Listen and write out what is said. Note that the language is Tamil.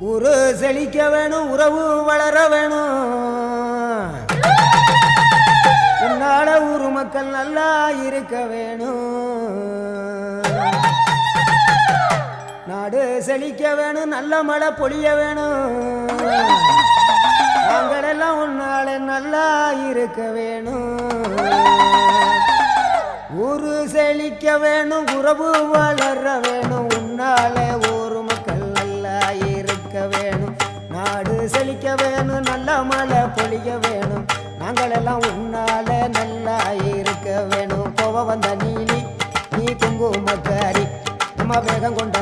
ஊரு செழிக்க வேணும், உறவு வளர வேணும். உன்னால ஊரு மக்கள் நல்லா இருக்க வேணும். நாடு செழிக்க வேணும், நல்ல மழை பொழிய வேணும். நாங்களெல்லாம் உன்னால நல்லா இருக்க வேணும். ஊரு செழிக்க வேணும், உறவு வளர வேணும். உன்னால ஊரு மக்கள் நல்லா இருக்க வேணும். நாடு செழிக்க வேணும், நல்ல மழை பொழிய வேணும். நாங்களெல்லாம் உன்னால நல்லா இருக்க வேணும். கோவம் வந்த நீ குங்குமக்காரி, நம்ம வேகம் கொண்ட